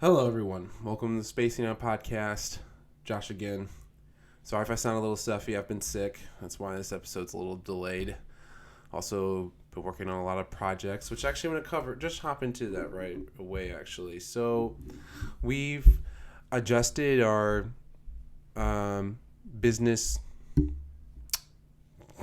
Hello, everyone. Welcome to the Spacing Out Podcast. Josh again. Sorry if I sound a little stuffy. I've been sick. That's why this episode's a little delayed. Also, been working on a lot of projects, which actually I'm going to cover. Just hop into that right away, actually. So, we've adjusted our business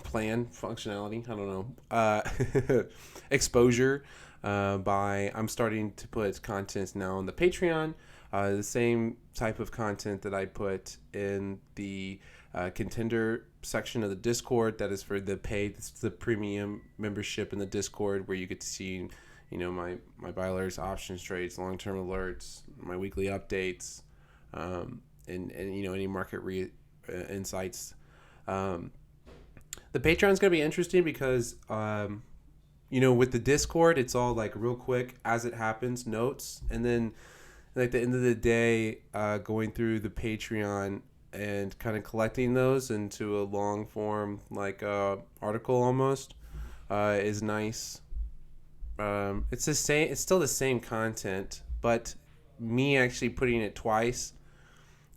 plan functionality. I don't know. Exposure. I'm starting to put content now on the Patreon, the same type of content that I put in the contender section of the Discord. That is for the paid, it's the premium membership in the Discord where you get to see, my buy alerts, options trades, long term alerts, my weekly updates, and any market insights. The Patreon's gonna be interesting because with the Discord, it's all like real quick as it happens, notes, and then like the end of the day, going through the Patreon and kind of collecting those into a long form like article almost is nice. It's the same. It's still the same content, but me actually putting it twice,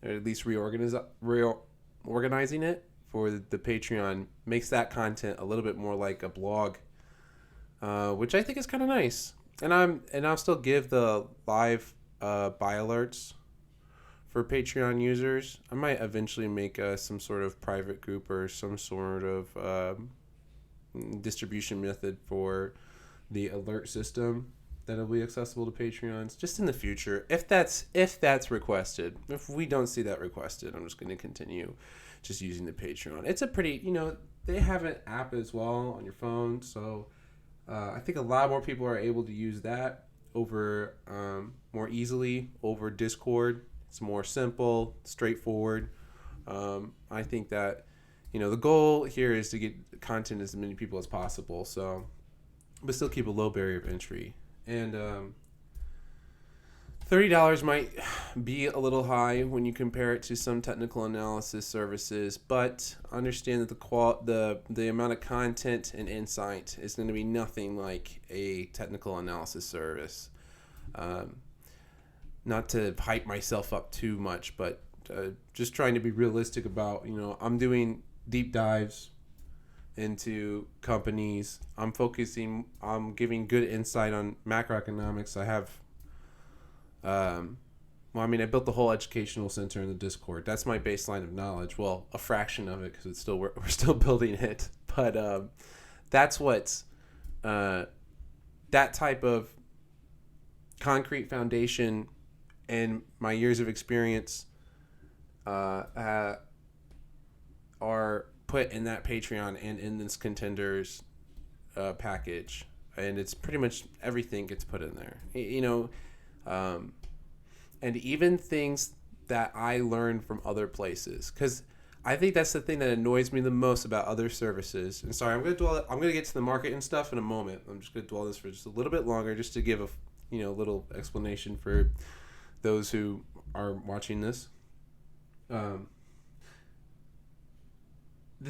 or at least reorganizing it for the Patreon makes that content a little bit more like a blog. Which I think is kind of nice. And I'll still give the live buy alerts for Patreon users. I might eventually make some sort of private group or some sort of distribution method for the alert system that'll be accessible to Patreons just in the future, if that's requested. If we don't see that requested, I'm just going to continue just using the Patreon. It's a pretty, they have an app as well on your phone, so I think a lot more people are able to use that over more easily over Discord. It's more simple, straightforward. I think that the goal here is to get content as many people as possible. So, but still keep a low barrier of entry. And $30 might be a little high when you compare it to some technical analysis services, but understand that the amount of content and insight is going to be nothing like a technical analysis service. Not to hype myself up too much, but just trying to be realistic about, I'm doing deep dives into companies. I'm giving good insight on macroeconomics. I built the whole educational center in the Discord. That's my baseline of knowledge. Well, a fraction of it because we're still building it. But that's what's that type of concrete foundation and my years of experience are put in that Patreon and in this contenders package, and it's pretty much everything gets put in there. And even things that I learned from other places, because I think that's the thing that annoys me the most about other services. And sorry, I'm gonna get to the market and stuff in a moment. I'm just gonna dwell this for just a little bit longer, just to give a little explanation for those who are watching this. The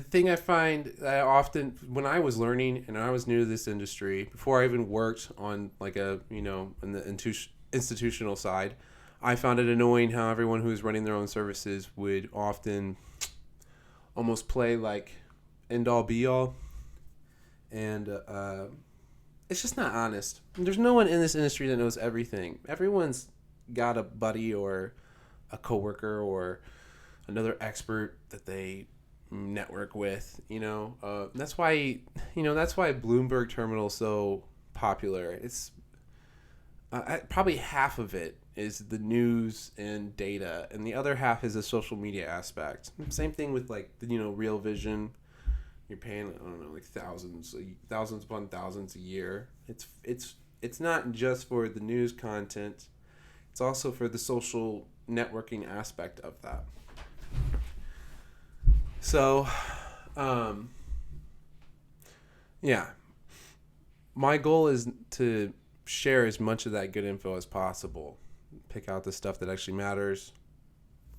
thing I find that I often, when I was learning and I was new to this industry, before I even worked on like in the institutional side, I found it annoying how everyone who was running their own services would often almost play like end all be all, and it's just not honest. There's no one in this industry that knows everything. Everyone's got a buddy or a coworker or another expert that they network with. That's why Bloomberg Terminal is so popular. It's probably half of it is the news and data, and the other half is the social media aspect. Same thing with like Real Vision. You're paying, I don't know, like thousands upon thousands a year. It's not just for the news content. It's also for the social networking aspect of that. So, yeah, my goal is to share as much of that good info as possible. Pick out the stuff that actually matters,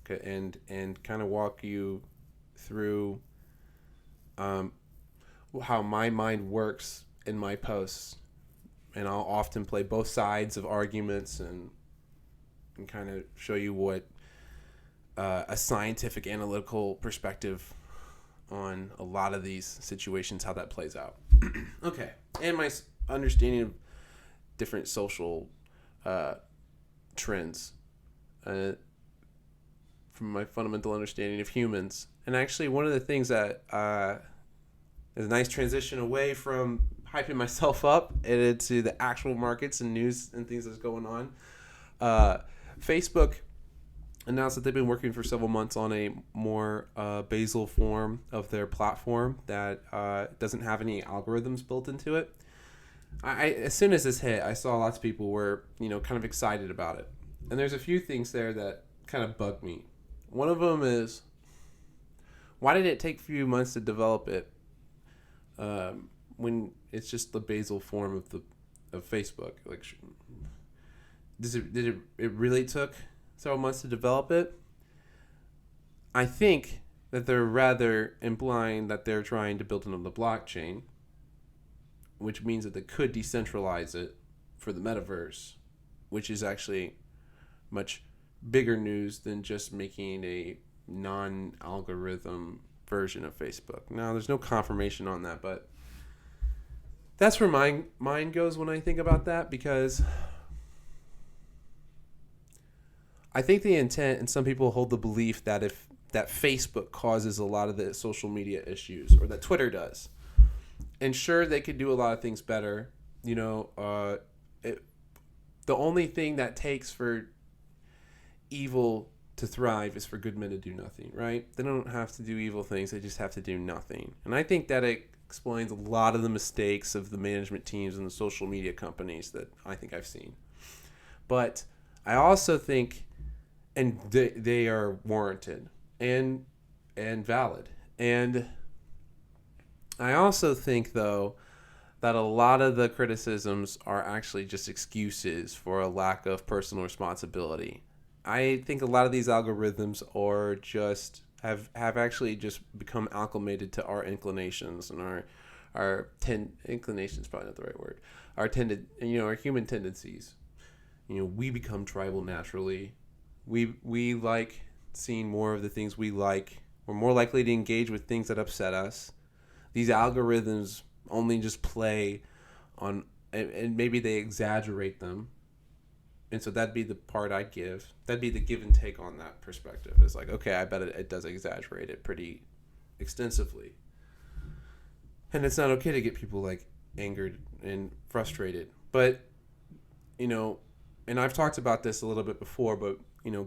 and kind of walk you through how my mind works in my posts. And I'll often play both sides of arguments and and kind of show you what a scientific analytical perspective on a lot of these situations, how that plays out. Okay. And my understanding of different social trends from my fundamental understanding of humans. And actually, one of the things that is a nice transition away from hyping myself up and into the actual markets and news and things that's going on. Facebook announced that they've been working for several months on a more basal form of their platform that doesn't have any algorithms built into it. As soon as this hit, I saw lots of people were, kind of excited about it. And there's a few things there that kind of bug me. One of them is, why did it take a few months to develop it when it's just the basal form of Facebook? Like, did it really took several months to develop it? I think that they're rather implying that they're trying to build it on the blockchain, which means that they could decentralize it for the metaverse, which is actually much bigger news than just making a non-algorithm version of Facebook. Now, there's no confirmation on that, but that's where my mind goes when I think about that, because I think the intent, and some people hold the belief that that Facebook causes a lot of the social media issues, or that Twitter does. And sure, they could do a lot of things better. The only thing that takes for evil to thrive is for good men to do nothing, right? They don't have to do evil things. They just have to do nothing. And I think that it explains a lot of the mistakes of the management teams and the social media companies that I think I've seen. But I also think, and they are warranted and valid. And I also think, though, that a lot of the criticisms are actually just excuses for a lack of personal responsibility. I think a lot of these algorithms are just have actually just become acclimated to our inclinations and inclinations, probably not the right word, our human tendencies. We become tribal naturally. We like seeing more of the things we like. We're more likely to engage with things that upset us. These algorithms only just play on, and maybe they exaggerate them. And so that'd be the part I'd give. That'd be the give and take on that perspective. It's like, okay, I bet it does exaggerate it pretty extensively. And it's not okay to get people like angered and frustrated. But, and I've talked about this a little bit before, but,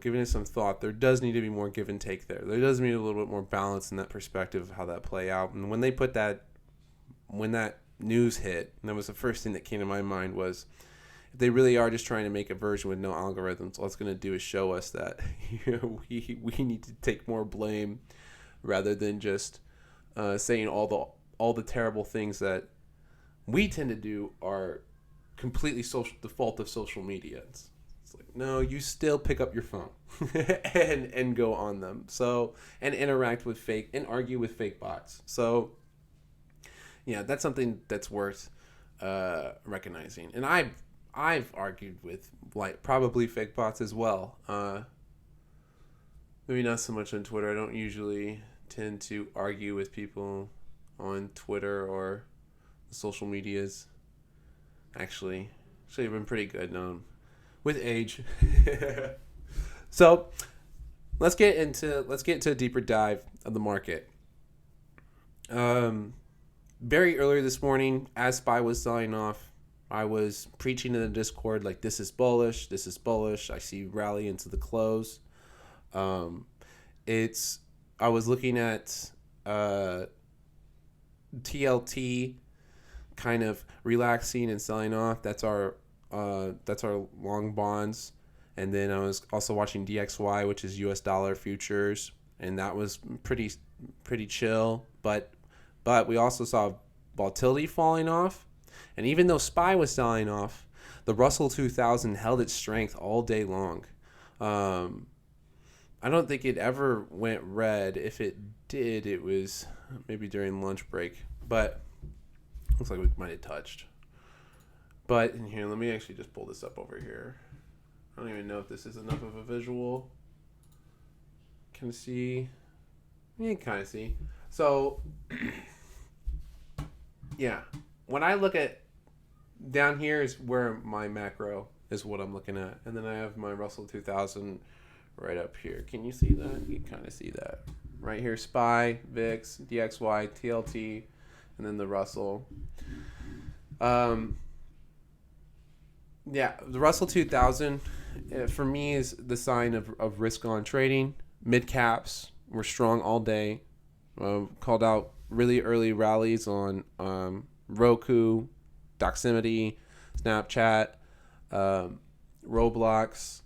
giving it some thought, there does need to be more give and take there. There does need a little bit more balance in that perspective of how that play out. And when that news hit, and that was the first thing that came to my mind was, if they really are just trying to make a version with no algorithms, all it's going to do is show us that we need to take more blame rather than just saying all the terrible things that we tend to do are completely the fault of social media. It's like, no, you still pick up your phone and go on them. So, and interact with fake and argue with fake bots. So, yeah, that's something that's worth recognizing. And I've argued with probably fake bots as well. Maybe not so much on Twitter. I don't usually tend to argue with people on Twitter or the social medias. Actually, I've been pretty good with age. So let's get into a deeper dive of the market. Very early this morning, as SPY was selling off, I was preaching in the Discord like, this is bullish. I see rally into the close. I was looking at TLT kind of relaxing and selling off. That's our long bonds. And then I was also watching DXY, which is US dollar futures, and that was pretty chill. But we also saw volatility falling off. And even though SPY was selling off, the Russell 2000 held its strength all day long. I don't think it ever went red. If it did, it was maybe during lunch break. But looks like we might have touched. But in here, let me actually just pull this up over here. I don't even know if this is enough of a visual. Can see. You can kind of see. So, yeah. When I look at down here is where my macro is what I'm looking at. And then I have my Russell 2000 right up here. Can you see that? You can kind of see that. Right here, SPY, VIX, DXY, TLT, and then the Russell. Yeah, the Russell 2000 for me is the sign of risk on trading. Mid caps were strong all day. Called out really early rallies on Roku, Doximity, Snapchat, Roblox,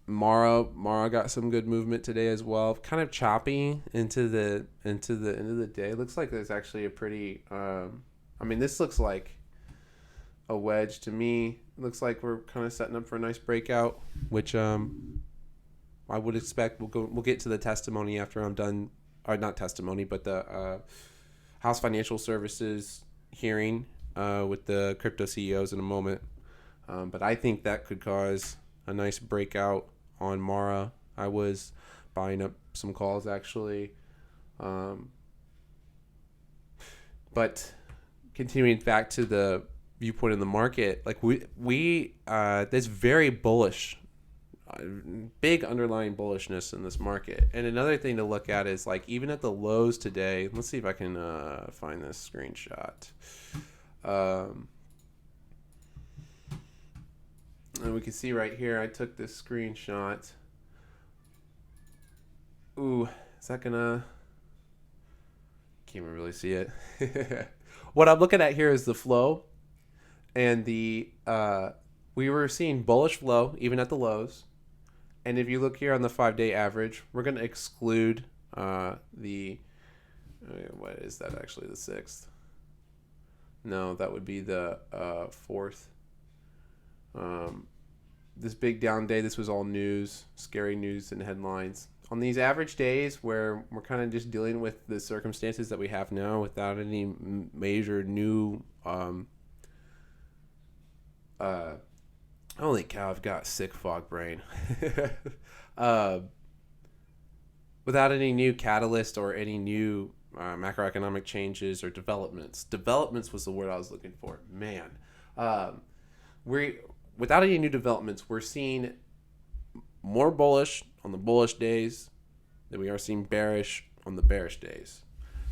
Mara got some good movement today as well. Kind of choppy into the end of the day. Looks like there's actually a pretty. This looks like a wedge to me. Looks like we're kind of setting up for a nice breakout, which I would expect. We'll get to the testimony after I'm done, or not testimony, but the House Financial Services hearing with the crypto CEOs in a moment. But I think that could cause a nice breakout on Mara. I was buying up some calls actually. But continuing back to the viewpoint in the market, like we there's very bullish, big underlying bullishness in this market. And another thing to look at is like even at the lows today. Let's see if I can find this screenshot. And we can see right here, I took this screenshot. Ooh, is that gonna... Can't even really see it. What I'm looking at here is the flow. And the we were seeing bullish flow even at the lows. And if you look here on the 5-day average, we're going to exclude the... what is that actually, the 6th? No, that would be the 4th. This big down day, this was all news, scary news and headlines. On these average days where we're kind of just dealing with the circumstances that we have now without any major new... holy cow, I've got sick fog brain. Without any new catalyst or any new macroeconomic changes or developments. Developments was the word I was looking for. Man. Without any new developments, we're seeing more bullish on the bullish days than we are seeing bearish on the bearish days.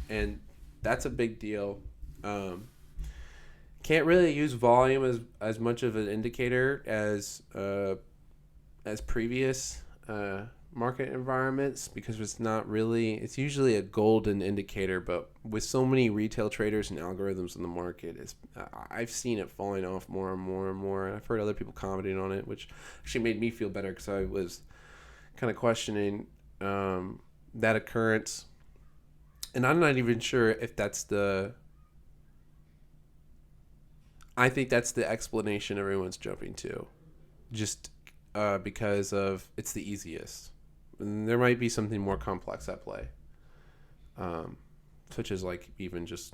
And that's a big deal. Can't really use volume as much of an indicator as previous market environments because it's usually a golden indicator, but with so many retail traders and algorithms in the market, I've seen it falling off more and more and more. And I've heard other people commenting on it, which actually made me feel better because I was kind of questioning that occurrence. And I'm not even sure if that's I think that's the explanation everyone's jumping to, just because of it's the easiest. And there might be something more complex at play, such as like even just,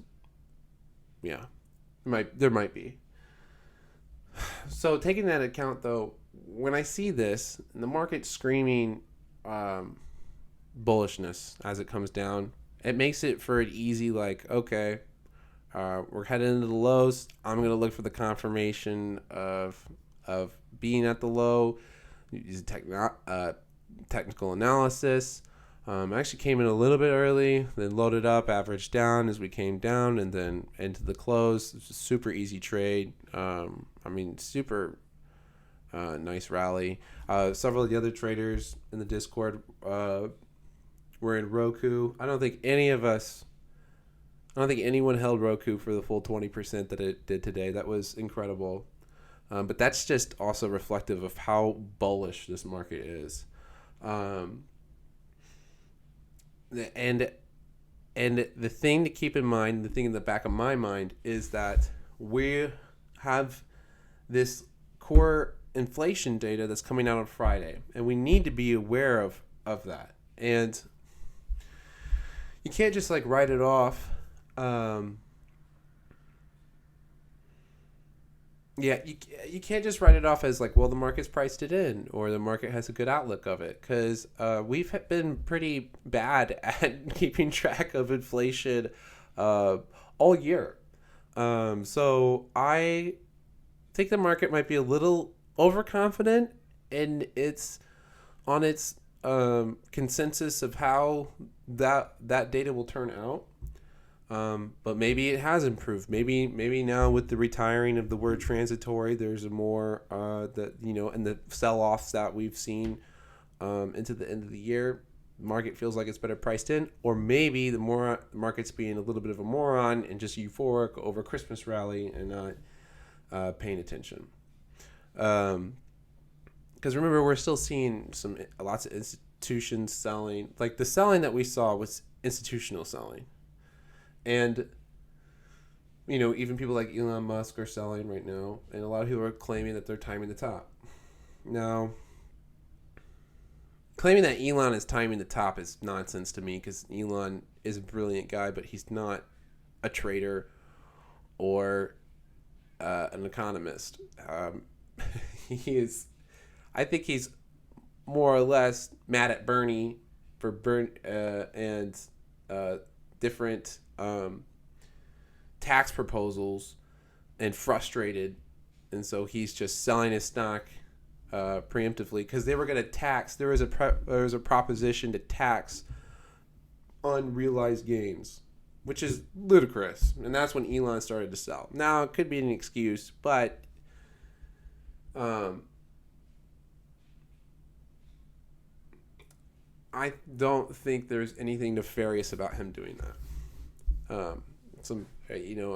yeah, there might be. So taking that account though, when I see this, the market screaming bullishness as it comes down, it makes it for an easy like, okay, we're heading into the lows. I'm going to look for the confirmation of being at the low. Use technical analysis. I actually came in a little bit early, then loaded up, averaged down as we came down, and then into the close. It's a super easy trade. Super nice rally. Several of the other traders in the Discord were in Roku. I don't think anyone held Roku for the full 20% that it did today. That was incredible. But that's just also reflective of how bullish this market is. And the thing to keep in mind, the thing in the back of my mind is that we have this core inflation data that's coming out on Friday. And we need to be aware of that. And you can't just like write it off. Yeah, you can't just write it off as like, well, the market's priced it in, or the market has a good outlook of it, because we've been pretty bad at keeping track of inflation all year. So I think the market might be a little overconfident in its consensus of how that data will turn out. But maybe it has improved. Maybe now with the retiring of the word transitory, there's a more that and the sell-offs that we've seen into the end of the year, the market feels like it's better priced in. Or maybe the market's being a little bit of a moron and just euphoric over Christmas rally and not paying attention. Because remember, we're still seeing lots of institutions selling. Like the selling that we saw was institutional selling. And, even people like Elon Musk are selling right now. And a lot of people are claiming that they're timing the top. Now, claiming that Elon is timing the top is nonsense to me, because Elon is a brilliant guy, but he's not a trader or an economist. I think he's more or less mad at Bernie for and different tax proposals, and frustrated, and so he's just selling his stock preemptively, because they were going to tax. There was a proposition to tax unrealized gains, which is ludicrous, and that's when Elon started to sell. Now it could be an excuse, but I don't think there's anything nefarious about him doing that. I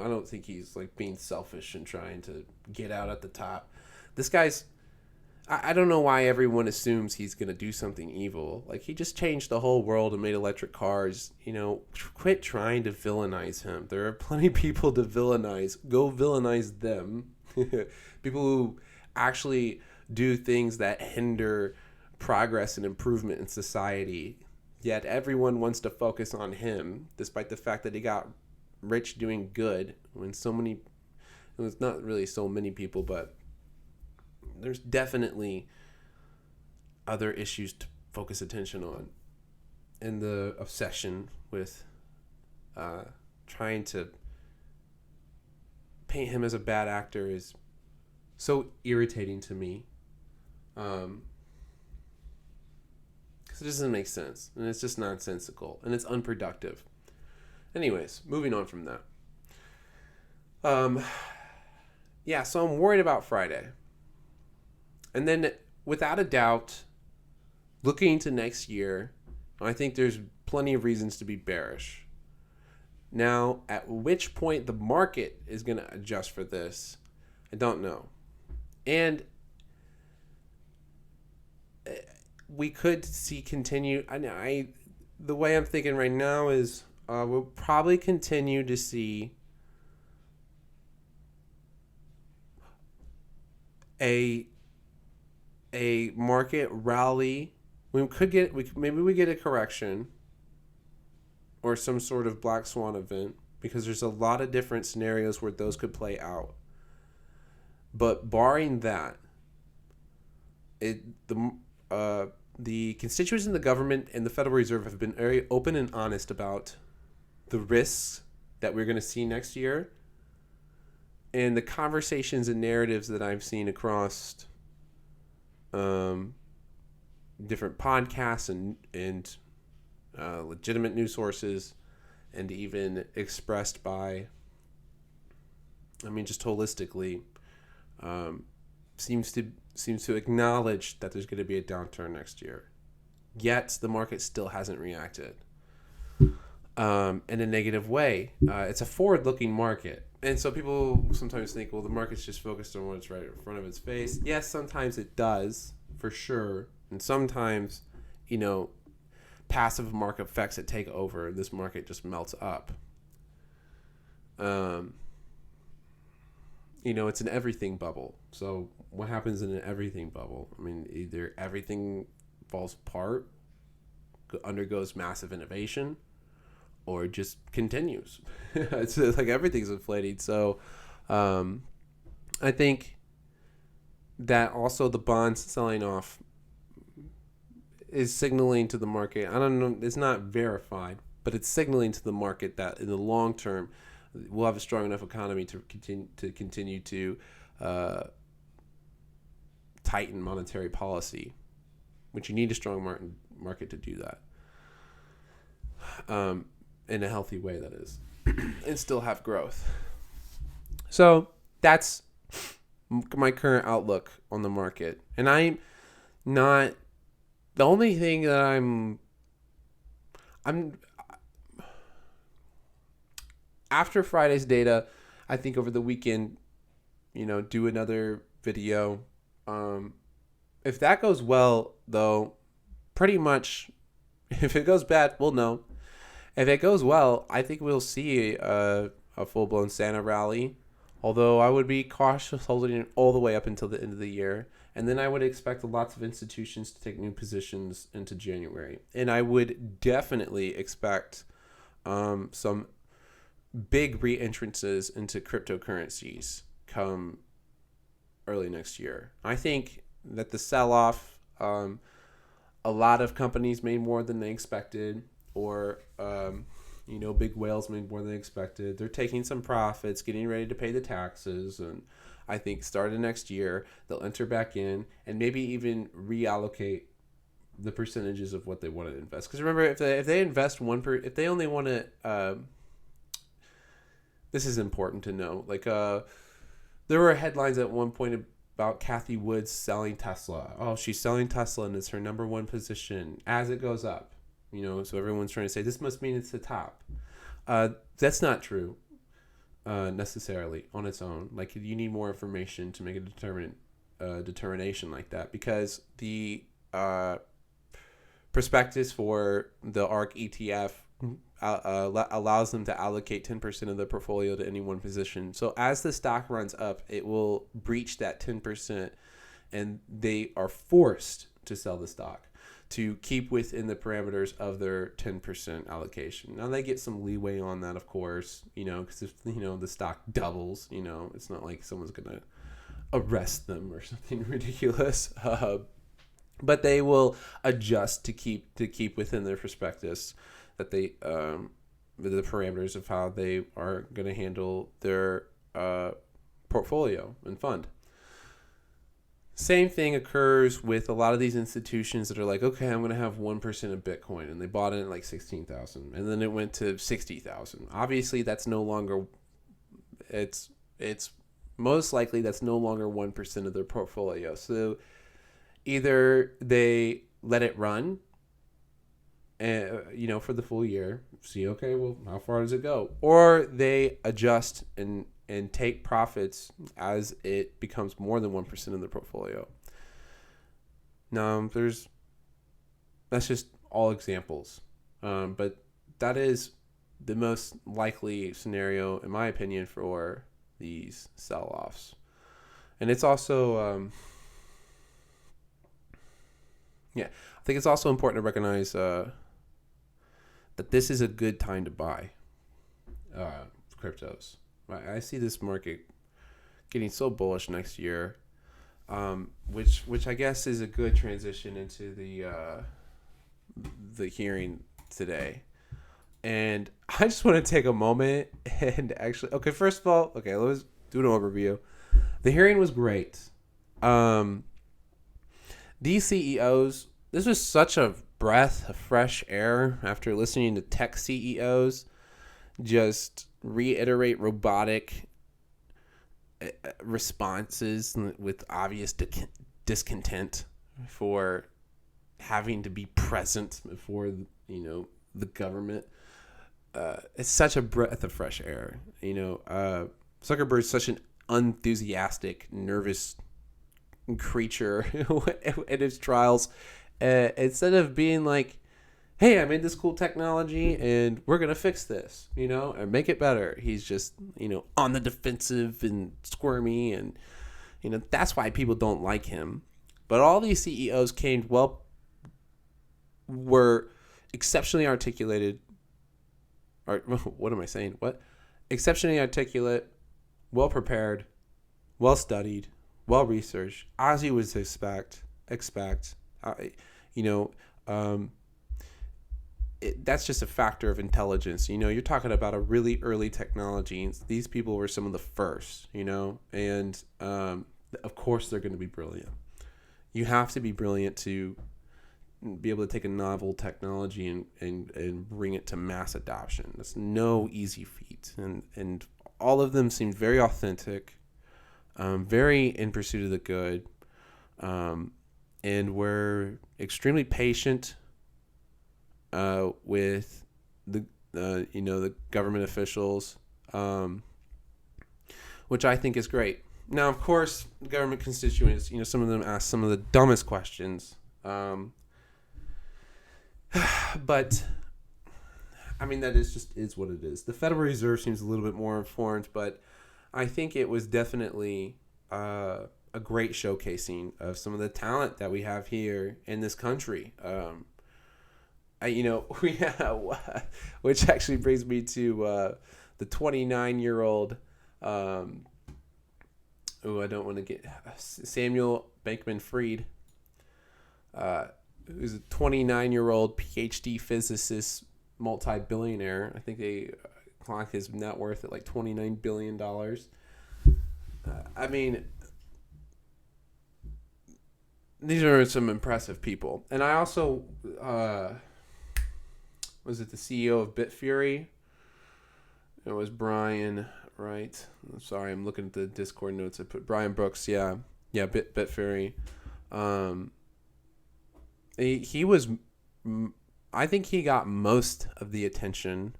don't think he's like being selfish and trying to get out at the top. This guy's, I don't know why everyone assumes he's going to do something evil. Like, he just changed the whole world and made electric cars. Quit trying to villainize him. There are plenty of people to villainize. Go villainize them. People who actually do things that hinder progress and improvement in society. Yet everyone wants to focus on him, despite the fact that he got rich doing good, when it was not really so many people, but there's definitely other issues to focus attention on. And the obsession with trying to paint him as a bad actor is so irritating to me. Because it doesn't make sense, and it's just nonsensical, and it's unproductive. Anyways, moving on from that. So I'm worried about Friday. And then, without a doubt, looking into next year, I think there's plenty of reasons to be bearish. Now, at which point the market is going to adjust for this, I don't know. And we could see continue. The way I'm thinking right now is we'll probably continue to see a market rally. Maybe we get a correction or some sort of black swan event, because there's a lot of different scenarios where those could play out. But barring that, the constituents in the government and the Federal Reserve have been very open and honest about the risks that we're going to see next year. And the conversations and narratives that I've seen across different podcasts and legitimate news sources, and even expressed by, just holistically, seems to acknowledge that there's going to be a downturn next year. Yet the market still hasn't reacted in a negative way. It's a forward-looking market. And so people sometimes think, well, the market's just focused on what's right in front of its face. Yes, sometimes it does, for sure. And sometimes, passive market effects that take over, and this market just melts up. It's an everything bubble. So what happens in an everything bubble? Either everything falls apart, undergoes massive innovation, or just continues. It's like everything's inflating. So I think that also the bonds selling off is signaling to the market. I don't know, it's not verified, but it's signaling to the market that in the long term, we'll have a strong enough economy to continue to tighten monetary policy, which you need a strong market to do that, in a healthy way, that is, and still have growth. So that's my current outlook on the market, and I'm not the only thing that I'm after Friday's data. I think over the weekend, do another video. If that goes well, though, pretty much, if it goes bad, we'll know. If it goes well, I think we'll see a full-blown Santa rally, although I would be cautious holding it all the way up until the end of the year. And then I would expect lots of institutions to take new positions into January. And I would definitely expect some big re-entrances into cryptocurrencies come early next year. I think that the sell-off, a lot of companies made more than they expected, or big whales made more than they expected. They're taking some profits, getting ready to pay the taxes, and I think starting next year they'll enter back in and maybe even reallocate the percentages of what they want to invest. Because remember, if they invest if they only want to, this is important to know. Like there were headlines at one point about Cathie Wood selling Tesla. Oh, she's selling Tesla and it's her number one position as it goes up. So everyone's trying to say this must mean it's the top. That's not true necessarily on its own. Like, you need more information to make a determination like that, because the prospectus for the ARK ETF allows them to allocate 10% of the portfolio to any one position. So as the stock runs up, it will breach that 10%, and they are forced to sell the stock to keep within the parameters of their 10% allocation. Now, they get some leeway on that, of course, because if, the stock doubles, it's not like someone's going to arrest them or something ridiculous. But they will adjust to keep within their prospectus that they the parameters of how they are going to handle their portfolio and fund. Same thing occurs with a lot of these institutions that are like, okay, I'm going to have 1% of Bitcoin, and they bought it at like 16,000, and then it went to 60,000. Obviously, that's no longer. It's most likely that's no longer 1% of their portfolio. So either they let it run, for the full year, see, okay, well, how far does it go? Or they adjust and take profits as it becomes more than 1% of the portfolio. Now, that's just all examples. But that is the most likely scenario, in my opinion, for these sell-offs. And it's also, I think it's also important to recognize that this is a good time to buy cryptos. I see this market getting so bullish next year, which I guess is a good transition into the hearing today. And I just want to take a moment and actually, first of all, let's do an overview. The hearing was great. These CEOs, this was such a breath of fresh air after listening to tech CEOs just reiterate robotic responses with obvious discontent for having to be present before the government. It's such a breath of fresh air. Zuckerberg's such an enthusiastic, nervous creature in his trials. Instead of being like, hey, I made this cool technology and we're going to fix this, and make it better. He's just, on the defensive and squirmy, and, that's why people don't like him. But all these CEOs were exceptionally articulated. Or what am I saying? Exceptionally articulate, well prepared, well studied, well researched, as you would expect. You know, um, that's just a factor of intelligence. You're talking about a really early technology. And these people were some of the first. And of course they're going to be brilliant. You have to be brilliant to be able to take a novel technology and bring it to mass adoption. That's no easy feat. And all of them seemed very authentic, very in pursuit of the good, and were extremely patient with the government officials, which I think is great. Now, of course, the government constituents, some of them ask some of the dumbest questions. But I mean, that is what it is. The Federal Reserve seems a little bit more informed, but I think it was definitely a great showcasing of some of the talent that we have here in this country. We have, which actually brings me to the 29-year-old. I don't want to get Samuel Bankman-Fried, who's a 29-year-old PhD physicist, multi-billionaire. I think they clock his net worth at like $29 billion. I mean, these are some impressive people. And I also, was it the CEO of BitFury? It was Brian, right? I'm sorry, I'm looking at the Discord notes. I put Brian Brooks, yeah, BitFury. He was, I think he got most of the attention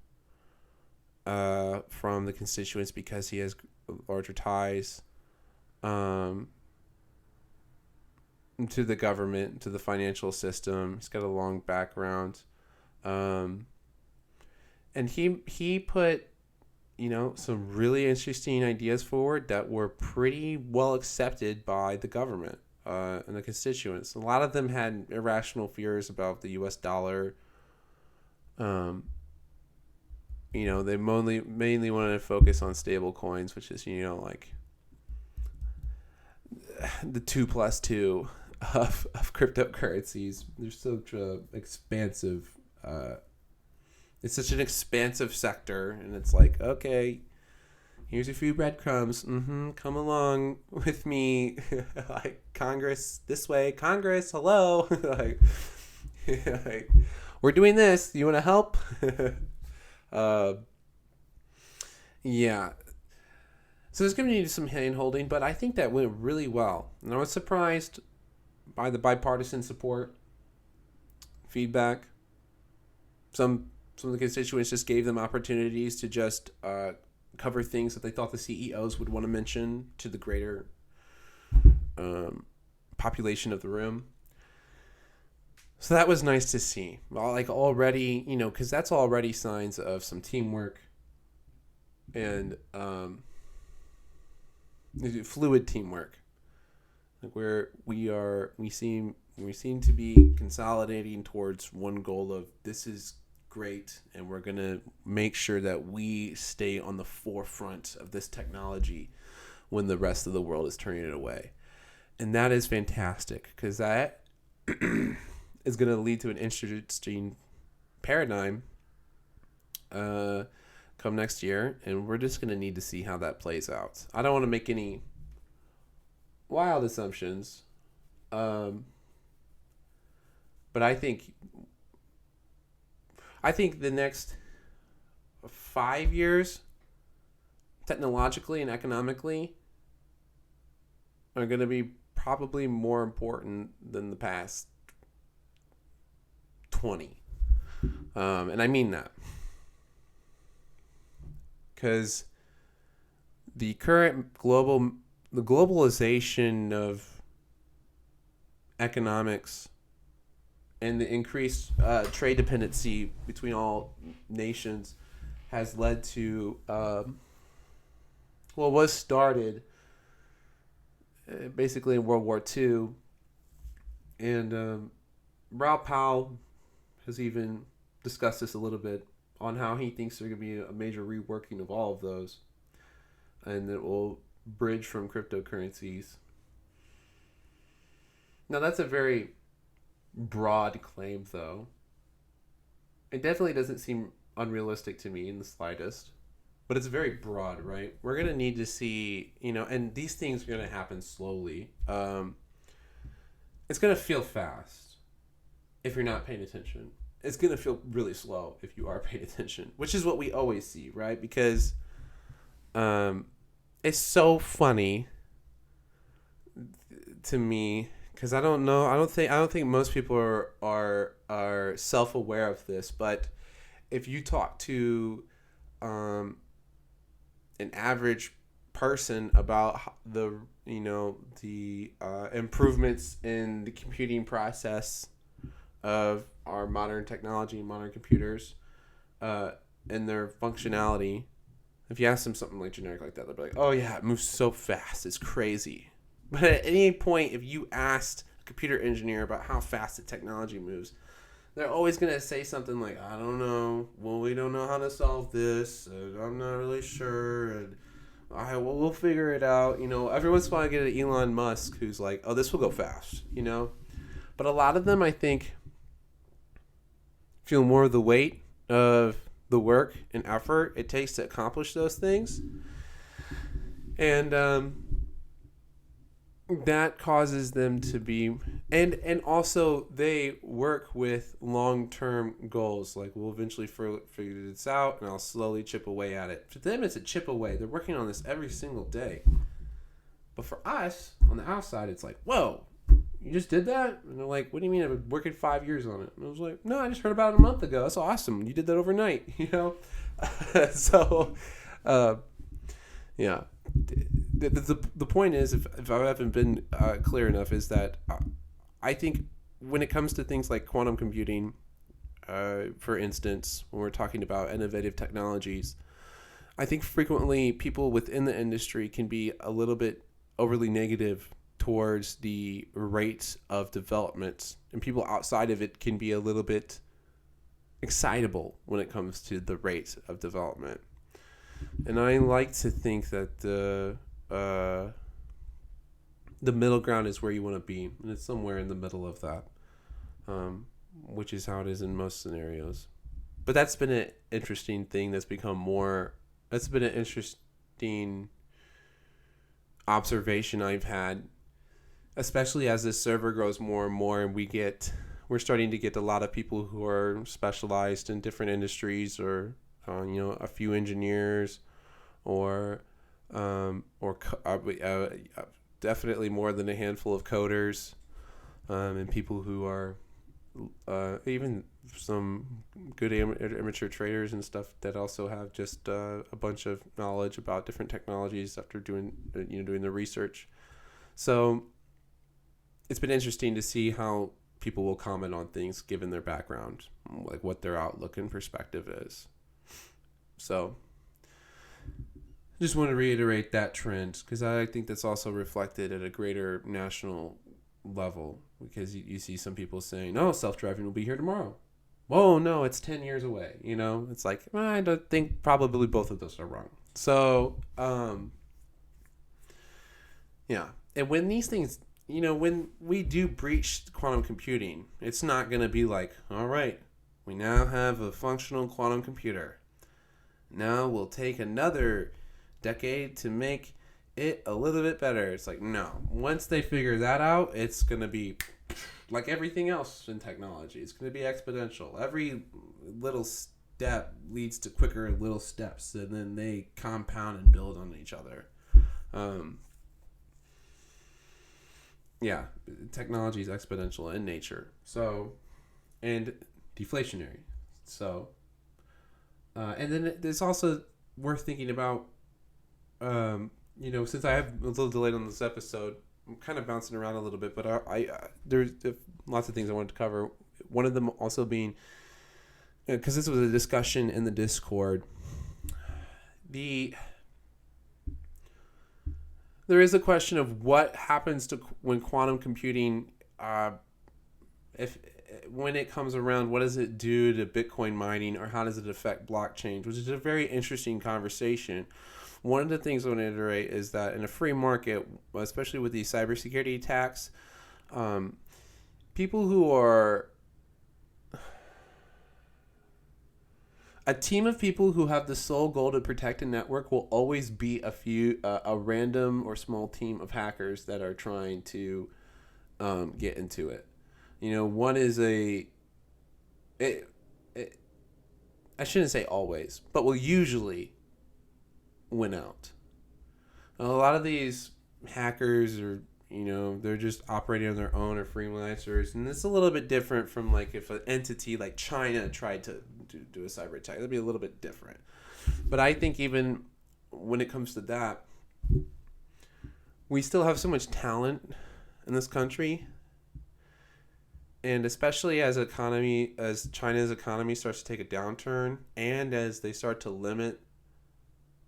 from the constituents because he has larger ties to the government, to the financial system. He's got a long background. And he put, some really interesting ideas forward that were pretty well accepted by the government and the constituents. A lot of them had irrational fears about the U.S. dollar. They mainly wanted to focus on stable coins, which is, like the 2+2 of cryptocurrencies. They're such expansive. It's such an expansive sector, and it's like, okay, here's a few breadcrumbs. Come along with me, like Congress this way. Congress, hello, like, we're doing this. You want to help? Yeah. So there's going to need some hand holding, but I think that went really well, and I was surprised by the bipartisan support, feedback. Some of the constituents just gave them opportunities to just cover things that they thought the CEOs would want to mention to the greater population of the room. So that was nice to see. Well, like already, because that's already signs of some teamwork and fluid teamwork. Like we seem to be consolidating towards one goal of this is great, and we're going to make sure that we stay on the forefront of this technology when the rest of the world is turning it away. And that is fantastic, because that is going to lead to an interesting paradigm come next year, and we're just going to need to see how that plays out. I don't want to make any wild assumptions, but I think the next 5 years, technologically and economically, are going to be probably more important than the past 20. And I mean that. Because the current globalization of economics and the increased trade dependency between all nations has led to was started basically in World War II. And Raoul Pal has even discussed this a little bit on how he thinks there's going to be a major reworking of all of those. And it will bridge from cryptocurrencies. Now, that's a very broad claim, though. It definitely doesn't seem unrealistic to me in the slightest. But it's very broad, right? We're going to need to see, and these things are going to happen slowly. It's going to feel fast if you're not paying attention. It's going to feel really slow if you are paying attention, which is what we always see, right? Because it's so funny to me because I don't know. I don't think most people are self-aware of this, but if you talk to an average person about the improvements in the computing process of our modern technology, modern computers, and their functionality. If you ask them something like generic like that, they'll be like, "Oh yeah, it moves so fast, it's crazy." But at any point, if you asked a computer engineer about how fast the technology moves, they're always going to say something like, "I don't know. Well, we don't know how to solve this. I'm not really sure. And we'll figure it out." Every once in a while I get an Elon Musk who's like, "Oh, this will go fast." But a lot of them, I think, feel more of the weight of the work and effort it takes to accomplish those things. And that causes them to be, and also they work with long-term goals, like we'll eventually figure this out and I'll slowly chip away at it. For them, it's a chip away. They're working on this every single day. But for us on the outside, it's like, whoa, you just did that? And they're like, what do you mean? I've been working 5 years on it. And I was like, no, I just heard about it a month ago. That's awesome. You did that overnight. So yeah, the point is, if I haven't been clear enough, is that I think when it comes to things like quantum computing, for instance, when we're talking about innovative technologies, I think frequently people within the industry can be a little bit overly negative towards the rate of development, and people outside of it can be a little bit excitable when it comes to the rate of development. And I like to think that the middle ground is where you want to be, and it's somewhere in the middle of that, which is how it is in most scenarios. But that's been an interesting thing that's become more. That's been an interesting observation I've had, especially as this server grows more and more, and we're starting to get a lot of people who are specialized in different industries, or a few engineers, or definitely more than a handful of coders, and people who are even some good amateur traders and stuff that also have just a bunch of knowledge about different technologies after doing the research. So it's been interesting to see how people will comment on things given their background, like what their outlook and perspective is. So just want to reiterate that trend, because I think that's also reflected at a greater national level, because you see some people saying, "Oh, self-driving will be here tomorrow." Whoa, no, it's 10 years away. It's like, I don't think probably both of those are wrong. So, yeah. And when these things, when we do breach quantum computing, it's not going to be like, all right, we now have a functional quantum computer. Now we'll take another decade to make it a little bit better. It's like, no. Once they figure that out, it's going to be like everything else in technology. It's going to be exponential. Every little step leads to quicker little steps, and then they compound and build on each other. Yeah, technology is exponential in nature. So, and deflationary. So, and then it's also worth thinking about, since I have a little delayed on this episode, I'm kind of bouncing around a little bit, but there's lots of things I wanted to cover. One of them also being, because this was a discussion in the Discord, there is a question of what happens to when quantum computing, when it comes around, what does it do to Bitcoin mining, or how does it affect blockchain, which is a very interesting conversation. one of the things I want to iterate is that in a free market, especially with these cybersecurity attacks, people who are a team of people who have the sole goal to protect a network will always be a random or small team of hackers that are trying to get into it. One is I shouldn't say always, but will usually win out. A lot of these hackers are, they're just operating on their own or freelancers, and it's a little bit different from like if an entity like China tried to do a cyber attack. That'd be a little bit different. But I think even when it comes to that, we still have so much talent in this country, and especially as China's economy starts to take a downturn, and as they start to limit,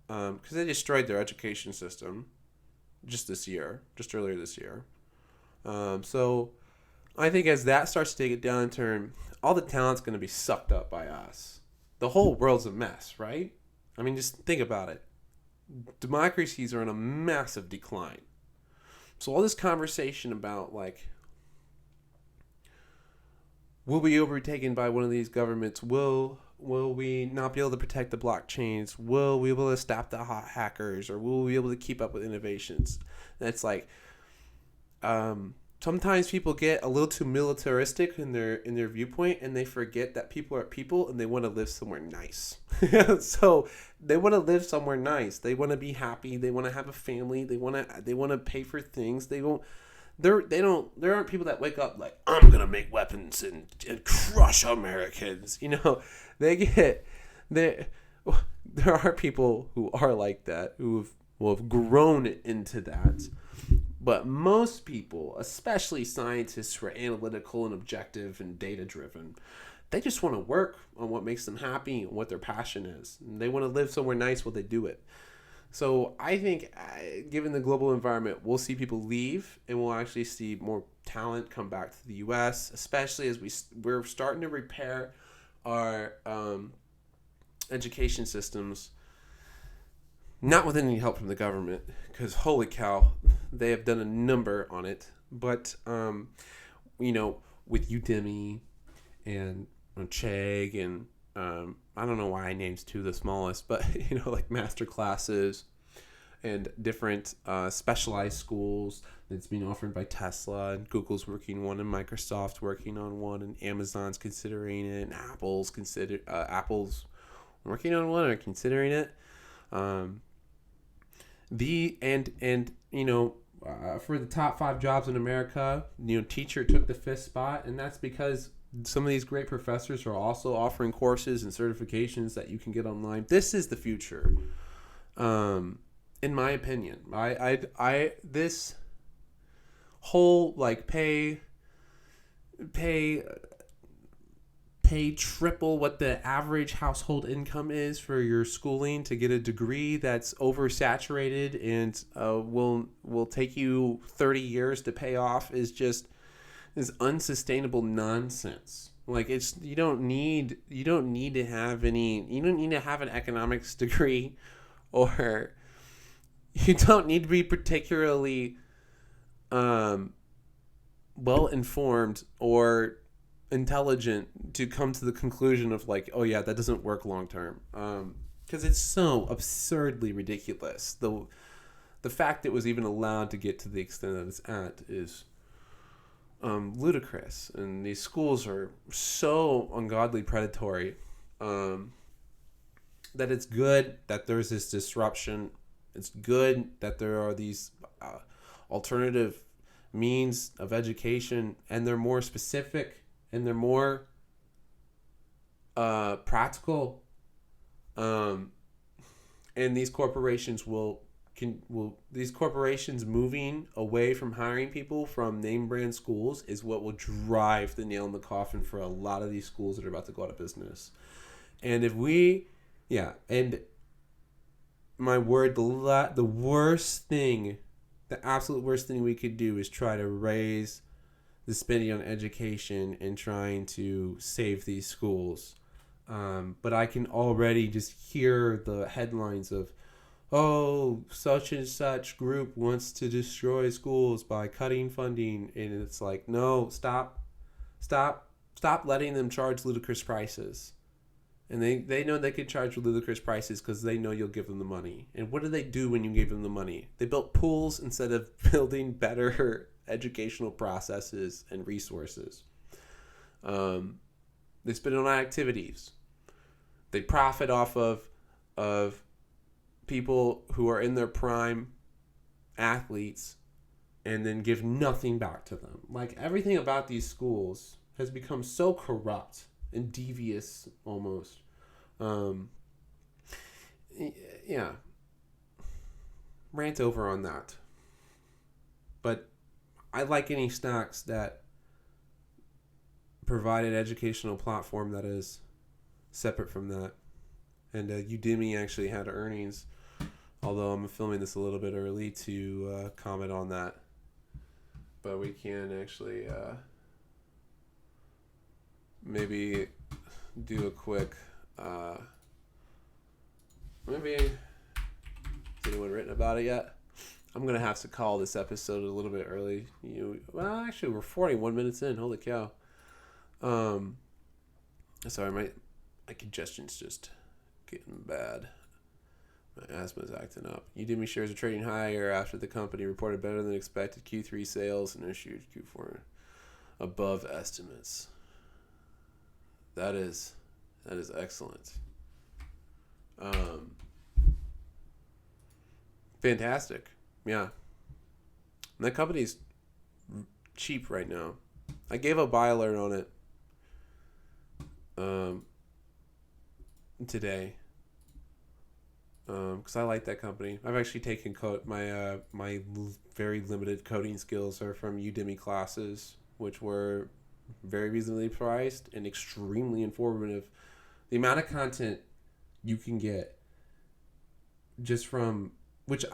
because they destroyed their education system just earlier this year. So I think as that starts to take a downturn, all the talent's going to be sucked up by us. The whole world's a mess, right? I mean, just think about it. Democracies are in a massive decline. So all this conversation about like, will we be overtaken by one of these governments? Will we not be able to protect the blockchains? Will we be able to stop the hot hackers? Or will we be able to keep up with innovations? That's like, sometimes people get a little too militaristic in their viewpoint, and they forget that people are people and they want to live somewhere nice. So they want to live somewhere nice. They want to be happy. They want to have a family. They want to pay for things. There aren't people that wake up like, I'm gonna make weapons and crush Americans. There are people who are like that, who have grown into that. But most people, especially scientists who are analytical and objective and data driven, they just want to work on what makes them happy and what their passion is. And they want to live somewhere nice while they do it. So I think, given the global environment, we'll see people leave, and we'll actually see more talent come back to the U.S., especially as we're starting to repair our education systems, not with any help from the government, because holy cow, they have done a number on it. But with Udemy and Chegg and I don't know why I named two the smallest, but like master classes and different specialized schools that's being offered by Tesla, and Google's working one, and Microsoft's working on one, and Amazon's considering it, and Apple's working on one or considering it. For the top 5 jobs in America, teacher took the 5th spot, and that's because some of these great professors are also offering courses and certifications that you can get online. This is the future, in my opinion. This whole like pay triple what the average household income is for your schooling to get a degree that's oversaturated and will take you 30 years to pay off is unsustainable nonsense. Like you don't need to have an economics degree, or you don't need to be particularly well informed or intelligent to come to the conclusion of like, oh yeah, that doesn't work long term, because it's so absurdly ridiculous. The fact that it was even allowed to get to the extent that it's at is ludicrous, and these schools are so ungodly predatory that it's good that there's this disruption. It's good that there are these alternative means of education, and they're more specific and they're more practical, and these corporations these corporations moving away from hiring people from name brand schools is what will drive the nail in the coffin for a lot of these schools that are about to go out of business. And my word, the absolute worst thing we could do is try to raise the spending on education and trying to save these schools. But I can already just hear the headlines of oh, such and such group wants to destroy schools by cutting funding. And it's like, no, stop letting them charge ludicrous prices. And they know they can charge ludicrous prices because they know you'll give them the money. And what do they do when you give them the money? They built pools instead of building better educational processes and resources. They spend it on activities. They profit off of people who are in their prime, athletes, and then give nothing back to them. Like, everything about these schools has become so corrupt and devious almost. Yeah. Rant over on that. But I like any stocks that provide an educational platform that is separate from that. And Udemy actually had earnings, although I'm filming this a little bit early to comment on that. But we can actually maybe do a quick maybe, has anyone written about it yet? I'm gonna have to call this episode a little bit early. Well, actually, we're 41 minutes in. Holy cow! Sorry, my congestion's just getting bad. My asthma's acting up. Udemy shares are trading higher after the company reported better than expected Q3 sales and issued Q4 above estimates. That is excellent. Fantastic. Yeah. And that company's cheap right now. I gave a buy alert on it today because I like that company. I've actually taken my very limited coding skills are from Udemy classes, which were very reasonably priced and extremely informative. The amount of content you can get just from which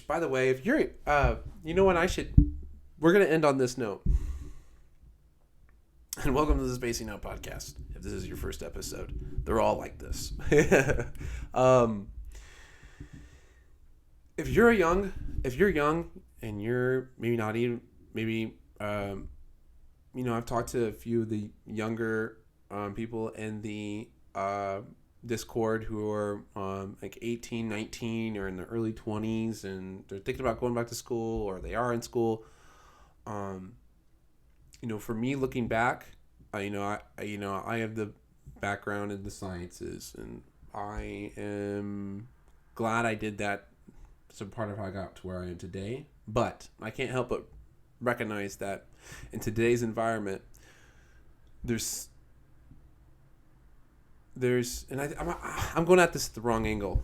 by the way, if you're you know what, we're gonna end on this note. And welcome to the Spacing Out podcast. If this is your first episode, they're all like this. If you're young and you're maybe not even I've talked to a few of the younger people in the Discord who are like 18, 19 or in their early 20s, and they're thinking about going back to school or they are in school. For me, looking back, I have the background in the sciences, and I am glad I did that. It's a part of how I got to where I am today. But I can't help but recognize that in today's environment, I'm going at this at the wrong angle.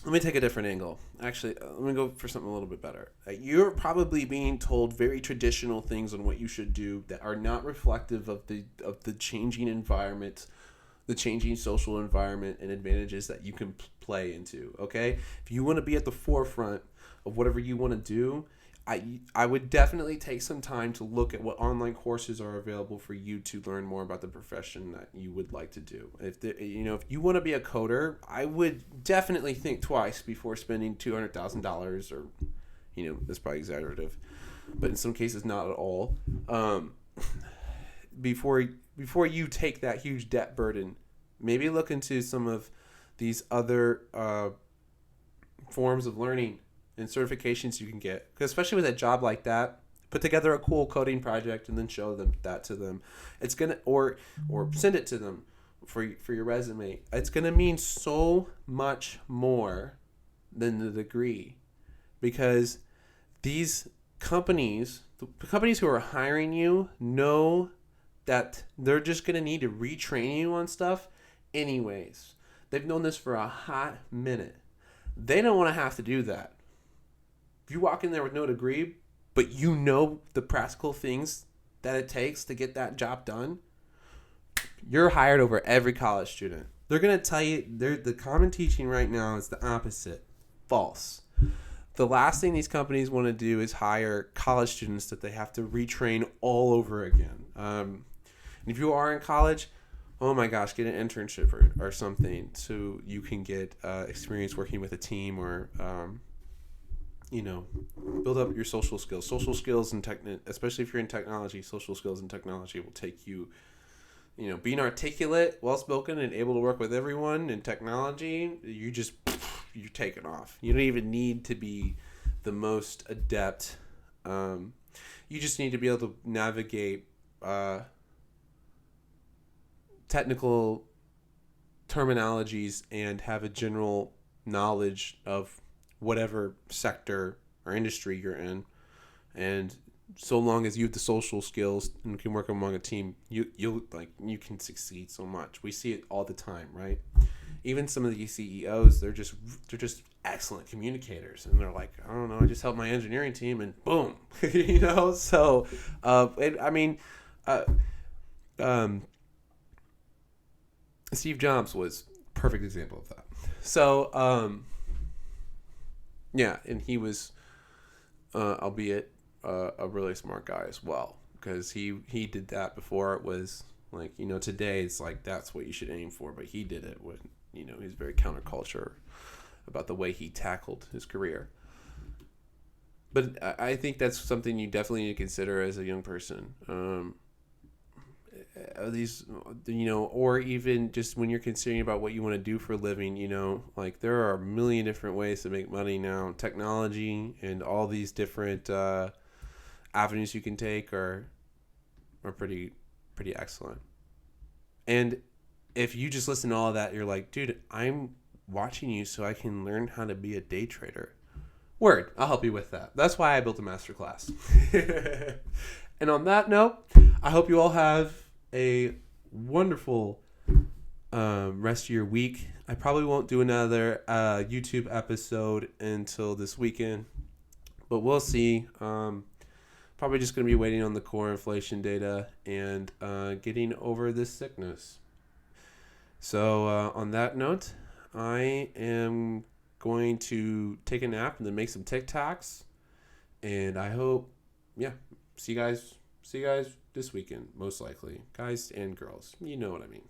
Let me take a different angle. Actually, let me go for something a little bit better. You're probably being told very traditional things on what you should do that are not reflective of the changing environment, the changing social environment and advantages that you can play into, okay? If you want to be at the forefront of whatever you want to do, I would definitely take some time to look at what online courses are available for you to learn more about the profession that you would like to do. If you want to be a coder, I would definitely think twice before spending $200,000 or, that's probably exaggerative, but in some cases not at all. Before you take that huge debt burden, maybe look into some of these other forms of learning and certifications you can get, especially with a job like that. Put together a cool coding project and then show them that to them. It's gonna or send it to them for your resume. It's gonna mean so much more than the degree, because these companies, the companies who are hiring you, know that they're just gonna need to retrain you on stuff anyways. They've known this for a hot minute. They don't want to have to do that. If you walk in there with no degree, but you know the practical things that it takes to get that job done, you're hired over every college student. They're going to tell you, the common teaching right now is the opposite. False. The last thing these companies want to do is hire college students that they have to retrain all over again. And if you are in college, oh my gosh, get an internship or something so you can get experience working with a team, or build up your social skills. Social skills and especially if you're in technology, social skills and technology will take you, being articulate, well-spoken, and able to work with everyone in technology, you're taking off. You don't even need to be the most adept. You just need to be able to navigate technical terminologies and have a general knowledge of whatever sector or industry you're in. And so long as you have the social skills and can work among a team, you can succeed so much. We see it all the time, right? Even some of these CEOs, they're just excellent communicators, and they're like, I don't know, I just helped my engineering team, and boom, So, Steve Jobs was a perfect example of that. So, yeah, and he was, albeit a really smart guy as well, because he did that before it was like, today it's like that's what you should aim for, but he did it with, he's very counterculture about the way he tackled his career. But I think that's something you definitely need to consider as a young person. These, or even just when you're considering about what you want to do for a living, like there are a million different ways to make money now. Technology and all these different avenues you can take are pretty excellent. And if you just listen to all of that, you're like, dude, I'm watching you so I can learn how to be a day trader. Word, I'll help you with that. That's why I built a masterclass. And on that note, I hope you all have a wonderful rest of your week. I probably won't do another YouTube episode until this weekend, but we'll see. Probably just going to be waiting on the core inflation data and getting over this sickness. So on that note, I am going to take a nap and then make some TikToks. And I hope, see you guys this weekend, most likely. Guys and girls, you know what I mean.